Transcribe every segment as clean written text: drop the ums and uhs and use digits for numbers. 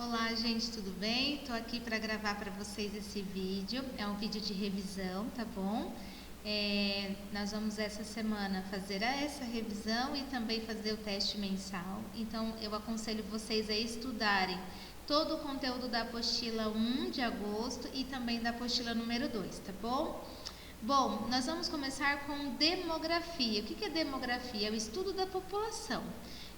Olá, gente, tudo bem? Estou aqui para gravar para vocês esse vídeo. É um vídeo de revisão, tá bom? Nós vamos essa semana fazer essa revisão e também fazer o teste mensal. Então, eu aconselho vocês a estudarem todo o conteúdo da apostila 1 de agosto e também da apostila número 2, tá bom? Bom, nós vamos começar com demografia. O que é demografia? É o estudo da população.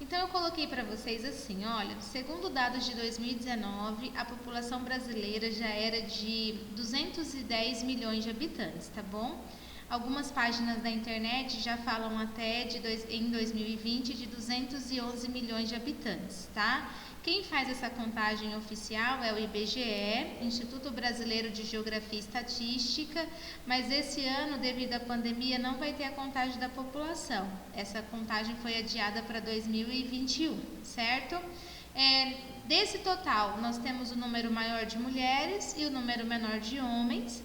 Então, eu coloquei para vocês assim, olha, segundo dados de 2019, a população brasileira já era de 210 milhões de habitantes, tá bom? Algumas páginas da internet já falam até em 2020 de 211 milhões de habitantes, tá? Quem faz essa contagem oficial é o IBGE, Instituto Brasileiro de Geografia e Estatística, mas esse ano, devido à pandemia, não vai ter a contagem da população. Essa contagem foi adiada para 2021, certo? Desse total, nós temos o número maior de mulheres e o número menor de homens.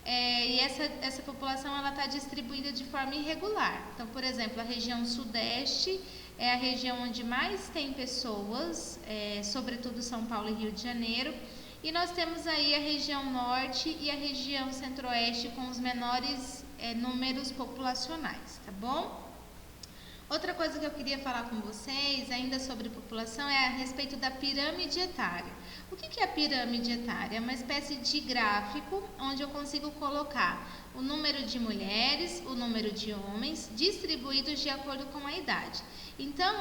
E essa população está distribuída de forma irregular. Então, por exemplo, a região sudeste é a região onde mais tem pessoas, sobretudo São Paulo e Rio de Janeiro. E nós temos aí a região norte e a região centro-oeste com os menores números populacionais, tá bom? Outra coisa que eu queria falar com vocês, ainda sobre população, é a respeito da pirâmide etária. O que é a pirâmide etária? É uma espécie de gráfico onde eu consigo colocar o número de mulheres, o número de homens, distribuídos de acordo com a idade. Então,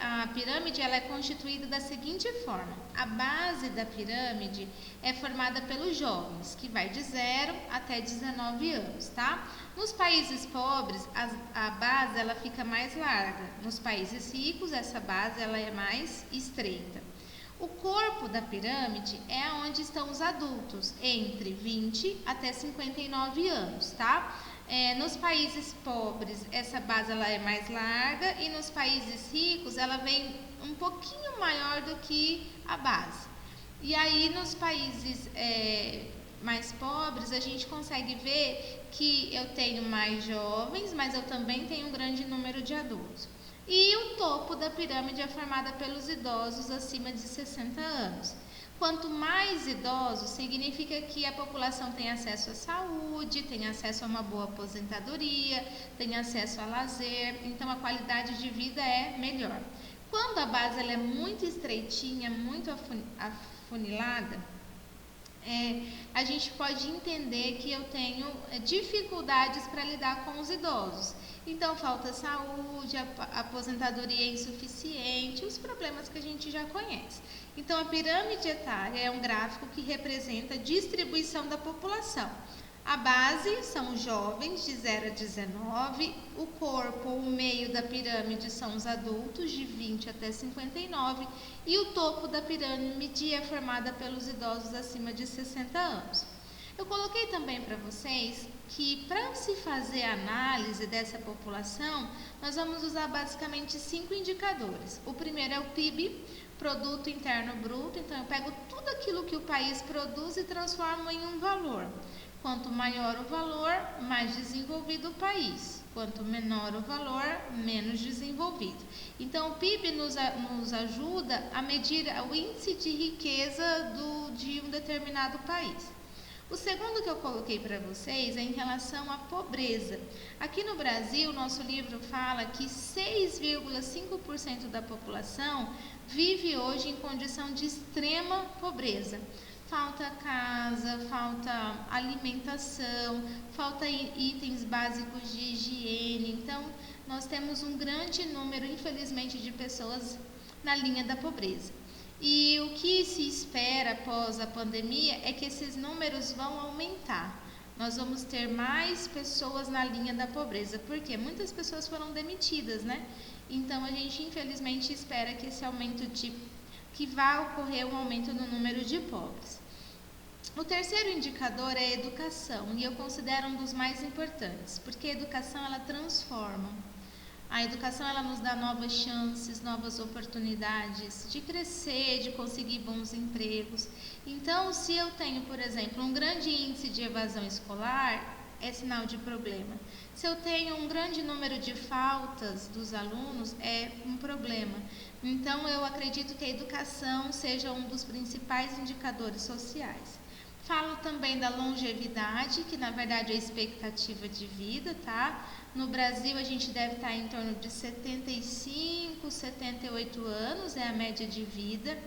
a pirâmide é constituída da seguinte forma. A base da pirâmide é formada pelos jovens, que vai de 0 até 19 anos, tá? Nos países pobres, a base fica mais larga. Nos países ricos, essa base é mais estreita. O corpo da pirâmide é onde estão os adultos, entre 20 até 59 anos, tá? Nos países pobres, essa base é mais larga e nos países ricos, ela vem um pouquinho maior do que a base. E aí, nos países mais pobres, a gente consegue ver que eu tenho mais jovens, mas eu também tenho um grande número de adultos. E o topo da pirâmide é formada pelos idosos acima de 60 anos. Quanto mais idosos, significa que a população tem acesso à saúde, tem acesso a uma boa aposentadoria, tem acesso a lazer, então a qualidade de vida é melhor. Quando a base é muito estreitinha, muito afunilada, a gente pode entender que eu tenho dificuldades para lidar com os idosos. Então, falta saúde, a aposentadoria é insuficiente, os problemas que a gente já conhece. Então, a pirâmide etária é um gráfico que representa a distribuição da população. A base são os jovens, de 0 a 19, o corpo, o meio da pirâmide são os adultos, de 20 até 59, e o topo da pirâmide é formada pelos idosos acima de 60 anos. Eu coloquei também para vocês que, para se fazer a análise dessa população, nós vamos usar basicamente 5 indicadores. O primeiro é o PIB, Produto Interno Bruto, então eu pego tudo aquilo que o país produz e transformo em um valor. Quanto maior o valor, mais desenvolvido o país. Quanto menor o valor, menos desenvolvido. Então, o PIB nos ajuda a medir o índice de riqueza de um determinado país. O segundo que eu coloquei para vocês é em relação à pobreza. Aqui no Brasil, nosso livro fala que 6,5% da população vive hoje em condição de extrema pobreza. Falta casa, falta alimentação, falta itens básicos de higiene. Então, nós temos um grande número, infelizmente, de pessoas na linha da pobreza. E o que se espera após a pandemia é que esses números vão aumentar. Nós vamos ter mais pessoas na linha da pobreza, porque muitas pessoas foram demitidas, né? Então, a gente, infelizmente, espera que esse aumento que vai ocorrer um aumento no número de pobres. O terceiro indicador é a educação, e eu considero um dos mais importantes, porque a educação transforma. A educação nos dá novas chances, novas oportunidades de crescer, de conseguir bons empregos. Então, se eu tenho, por exemplo, um grande índice de evasão escolar, é sinal de problema. Se eu tenho um grande número de faltas dos alunos, é um problema. Então, eu acredito que a educação seja um dos principais indicadores sociais. Falo também da longevidade, que na verdade é a expectativa de vida, tá? No Brasil, a gente deve estar em torno de 75, 78 anos, é a média de vida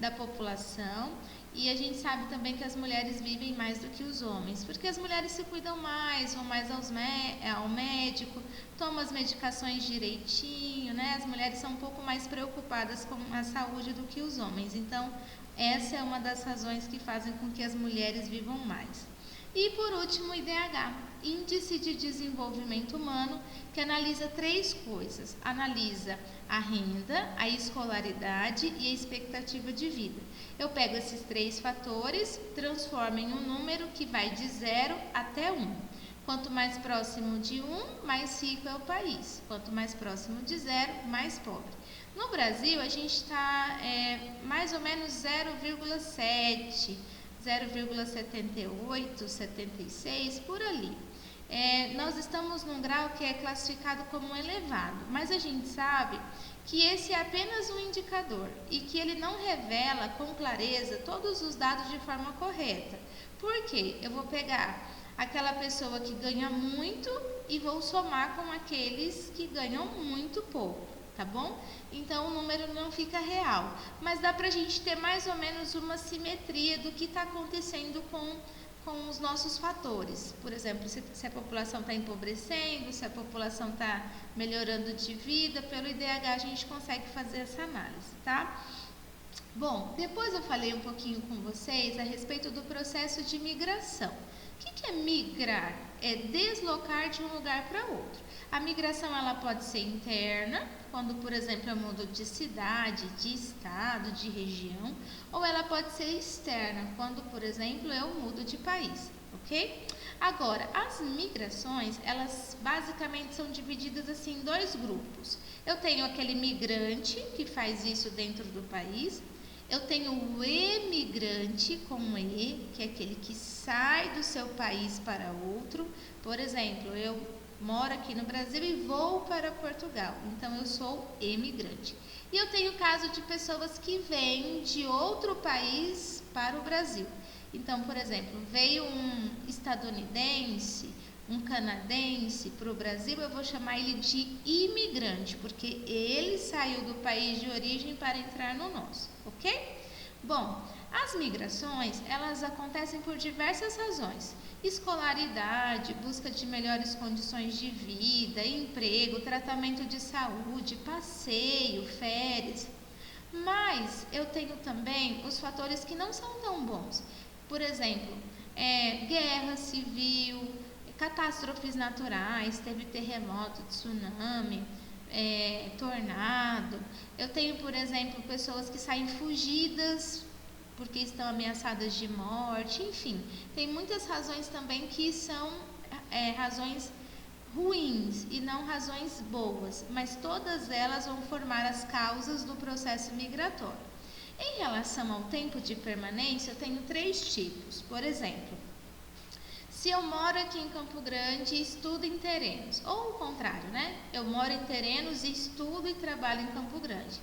da população. E a gente sabe também que as mulheres vivem mais do que os homens, porque as mulheres se cuidam mais, vão mais ao médico, tomam as medicações direitinho, né? As mulheres são um pouco mais preocupadas com a saúde do que os homens. Então, essa é uma das razões que fazem com que as mulheres vivam mais. E por último, o IDH, Índice de Desenvolvimento Humano, que analisa 3 coisas. Analisa a renda, a escolaridade e a expectativa de vida. Eu pego esses 3 fatores, transformo em um número que vai de 0 até 1. Quanto mais próximo de 1, mais rico é o país. Quanto mais próximo de 0, mais pobre. No Brasil, a gente está mais ou menos 0,7, 0,78, 76, por ali. Nós estamos num grau que é classificado como elevado, mas a gente sabe que esse é apenas um indicador e que ele não revela com clareza todos os dados de forma correta. Por quê? Eu vou pegar aquela pessoa que ganha muito e vou somar com aqueles que ganham muito pouco, tá bom? Então o número não fica real, mas dá pra gente ter mais ou menos uma simetria do que está acontecendo com os nossos fatores. Por exemplo, se a população está empobrecendo, se a população está melhorando de vida, pelo IDH a gente consegue fazer essa análise, tá? Bom, depois eu falei um pouquinho com vocês a respeito do processo de migração. O que é migrar? É deslocar de um lugar para outro. A migração ela pode ser interna, quando, por exemplo, eu mudo de cidade, de estado, de região, ou ela pode ser externa, quando, por exemplo, eu mudo de país, ok? Agora, as migrações, elas basicamente são divididas assim em 2 grupos. Eu tenho aquele migrante que faz isso dentro do país. Eu tenho o emigrante com E, que é aquele que sai do seu país para outro. Por exemplo, eu moro aqui no Brasil e vou para Portugal, então eu sou emigrante. E eu tenho o caso de pessoas que vêm de outro país para o Brasil. Então, por exemplo, veio um estadunidense, um canadense para o Brasil, eu vou chamar ele de imigrante, porque ele saiu do país de origem para entrar no nosso, ok? Bom, as migrações, elas acontecem por diversas razões. Escolaridade, busca de melhores condições de vida, emprego, tratamento de saúde, passeio, férias. Mas eu tenho também os fatores que não são tão bons. Por exemplo, guerra civil, catástrofes naturais, teve terremoto, tsunami, tornado. Eu tenho, por exemplo, pessoas que saem fugidas porque estão ameaçadas de morte, enfim. Tem muitas razões também que são razões ruins e não razões boas, mas todas elas vão formar as causas do processo migratório. Em relação ao tempo de permanência, eu tenho 3 tipos. Por exemplo, se eu moro aqui em Campo Grande e estudo em Terenos, ou o contrário, né? Eu moro em Terenos e estudo e trabalho em Campo Grande.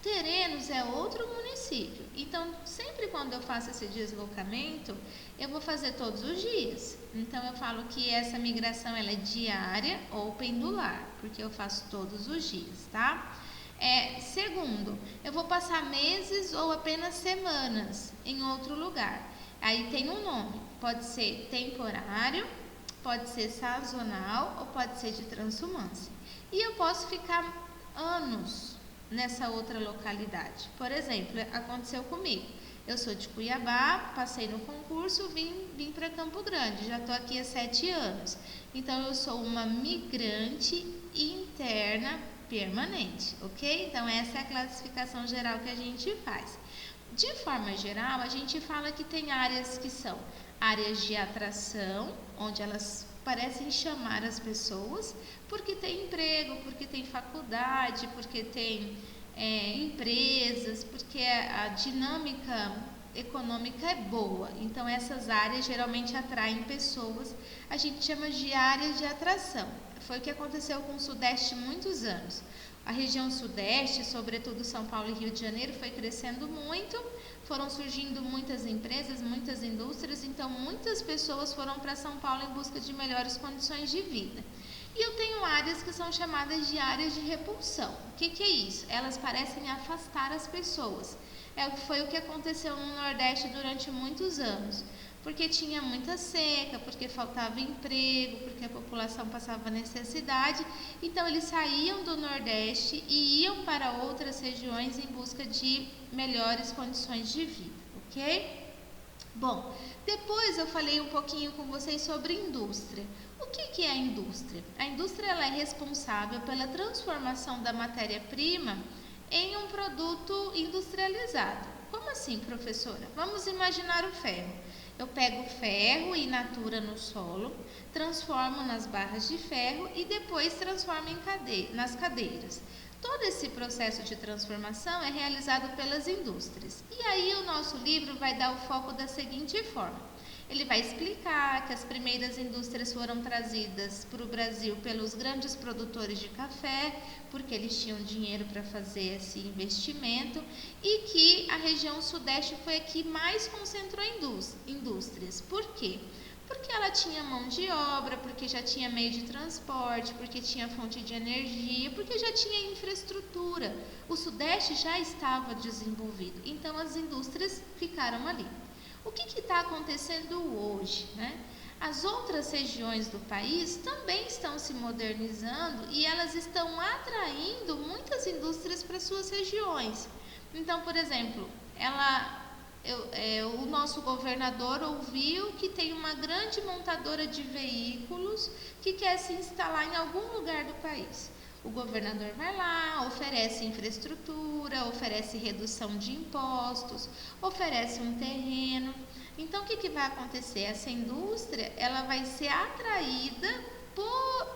Terenos é outro município, então sempre quando eu faço esse deslocamento, eu vou fazer todos os dias. Então eu falo que essa migração ela é diária ou pendular, porque eu faço todos os dias, tá? Segundo, eu vou passar meses ou apenas semanas em outro lugar. Aí tem um nome, pode ser temporário, pode ser sazonal ou pode ser de transumância. E eu posso ficar anos nessa outra localidade. Por exemplo, aconteceu comigo. Eu sou de Cuiabá, passei no concurso, vim para Campo Grande, já estou aqui há 7 anos. Então, eu sou uma migrante interna permanente, ok? Então, essa é a classificação geral que a gente faz. De forma geral, a gente fala que tem áreas que são áreas de atração, onde elas parecem chamar as pessoas, porque tem emprego, porque tem faculdade, porque tem empresas, porque a dinâmica econômica é boa. Então essas áreas geralmente atraem pessoas. A gente chama de áreas de atração. Foi o que aconteceu com o Sudeste muitos anos. A região Sudeste, sobretudo São Paulo e Rio de Janeiro, foi crescendo muito, foram surgindo muitas empresas, muitas indústrias, então muitas pessoas foram para São Paulo em busca de melhores condições de vida. E eu tenho áreas que são chamadas de áreas de repulsão. O que é isso? Elas parecem afastar as pessoas. Foi o que aconteceu no Nordeste durante muitos anos. Porque tinha muita seca, porque faltava emprego, porque a população passava necessidade. Então, eles saíam do Nordeste e iam para outras regiões em busca de melhores condições de vida, ok? Bom, depois eu falei um pouquinho com vocês sobre indústria. O que é a indústria? A indústria ela é responsável pela transformação da matéria-prima em um produto industrializado. Como assim, professora? Vamos imaginar o ferro. Eu pego o ferro in natura no solo, transformo nas barras de ferro e depois transformo nas cadeiras. Todo esse processo de transformação é realizado pelas indústrias. E aí o nosso livro vai dar o foco da seguinte forma. Ele vai explicar que as primeiras indústrias foram trazidas para o Brasil pelos grandes produtores de café, porque eles tinham dinheiro para fazer esse investimento, e que a região Sudeste foi a que mais concentrou indústrias. Por quê? Porque ela tinha mão de obra, porque já tinha meio de transporte, porque tinha fonte de energia, porque já tinha infraestrutura. O Sudeste já estava desenvolvido, então as indústrias ficaram ali. O que está acontecendo hoje, né? As outras regiões do país também estão se modernizando e elas estão atraindo muitas indústrias para suas regiões. Então, por exemplo, o nosso governador ouviu que tem uma grande montadora de veículos que quer se instalar em algum lugar do país. O governador vai lá, oferece infraestrutura, oferece redução de impostos, oferece um terreno. Então, o que vai acontecer? Essa indústria ela vai ser atraída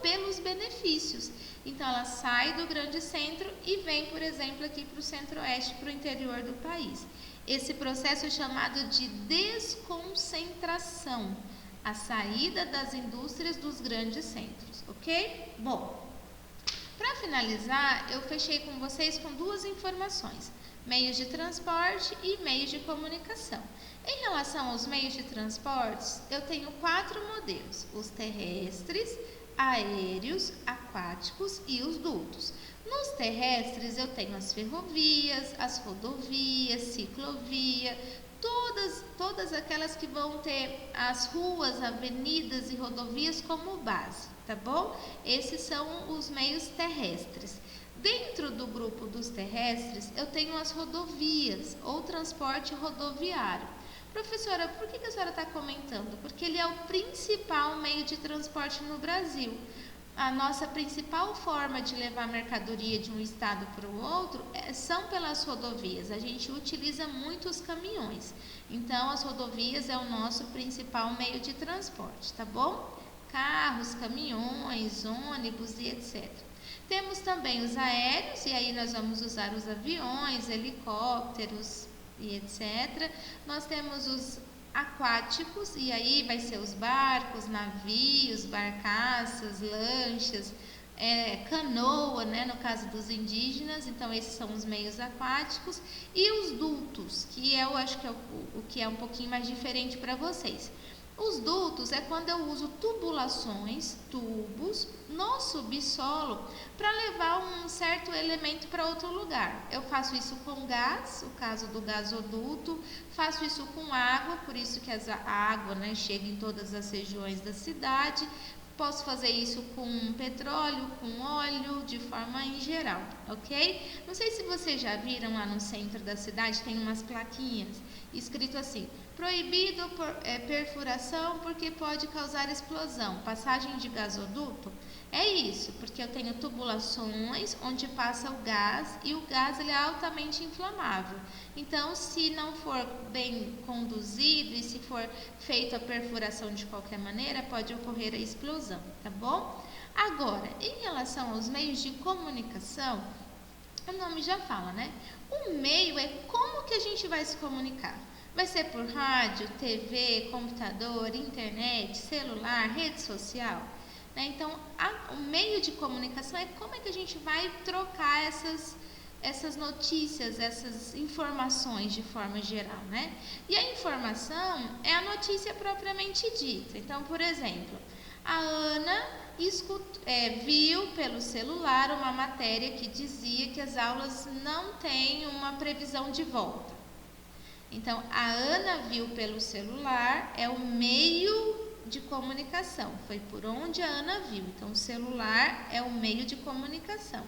pelos benefícios. Então, ela sai do grande centro e vem, por exemplo, aqui para o centro-oeste, para o interior do país. Esse processo é chamado de desconcentração, a saída das indústrias dos grandes centros, ok? Bom, para finalizar, eu fechei com vocês com duas informações, meios de transporte e meios de comunicação. Em relação aos meios de transportes, eu tenho 4 modelos, os terrestres, aéreos, aquáticos e os dutos. Nos terrestres, eu tenho as ferrovias, as rodovias, ciclovia, todas aquelas que vão ter as ruas, avenidas e rodovias como base, tá bom? Esses são os meios terrestres. Dentro do grupo dos terrestres, eu tenho as rodovias ou transporte rodoviário. Professora, por que a senhora está comentando? Porque ele é o principal meio de transporte no Brasil. A nossa principal forma de levar mercadoria de um estado para o outro são pelas rodovias. A gente utiliza muito os caminhões. Então, as rodovias é o nosso principal meio de transporte, tá bom? Carros, caminhões, ônibus e etc. Temos também os aéreos, e aí nós vamos usar os aviões, helicópteros e etc. Nós temos os aquáticos, e aí vai ser os barcos, navios, barcaças, lanchas, canoa, né, no caso dos indígenas. Então esses são os meios aquáticos. E os dutos, que eu acho que é o que é um pouquinho mais diferente para vocês. Os dutos é quando eu uso tubulações, tubos, no subsolo para levar um certo elemento para outro lugar. Eu faço isso com gás, o caso do gasoduto, faço isso com água, por isso que a água, né, chega em todas as regiões da cidade. Posso fazer isso com petróleo, com óleo, de forma em geral, ok? Não sei se vocês já viram lá no centro da cidade, tem umas plaquinhas escrito assim: proibido perfuração porque pode causar explosão. Passagem de gasoduto é isso, porque eu tenho tubulações onde passa o gás e o gás ele é altamente inflamável. Então, se não for bem conduzido e se for feita a perfuração de qualquer maneira, pode ocorrer a explosão, tá bom? Agora, em relação aos meios de comunicação, o nome já fala, né? O meio é como que a gente vai se comunicar. Vai ser por rádio, TV, computador, internet, celular, rede social, né? Então, o meio de comunicação é como é que a gente vai trocar essas notícias, essas informações de forma geral, né? E a informação é a notícia propriamente dita. Então, por exemplo, a Ana viu pelo celular uma matéria que dizia que as aulas não têm uma previsão de volta. Então, a Ana viu pelo celular, é o meio de comunicação, foi por onde a Ana viu. Então, o celular é o meio de comunicação.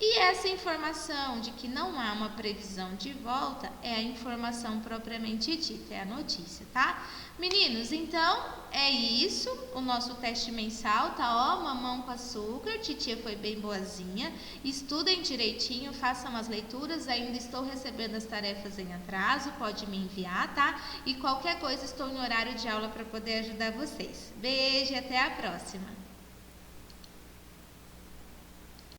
E essa informação de que não há uma previsão de volta é a informação propriamente dita, é a notícia, tá? Meninos, então é isso, o nosso teste mensal, tá? Ó, mamão com açúcar, titia foi bem boazinha. Estudem direitinho, façam as leituras, ainda estou recebendo as tarefas em atraso, pode me enviar, tá? E qualquer coisa estou em horário de aula para poder ajudar vocês. Beijo e até a próxima!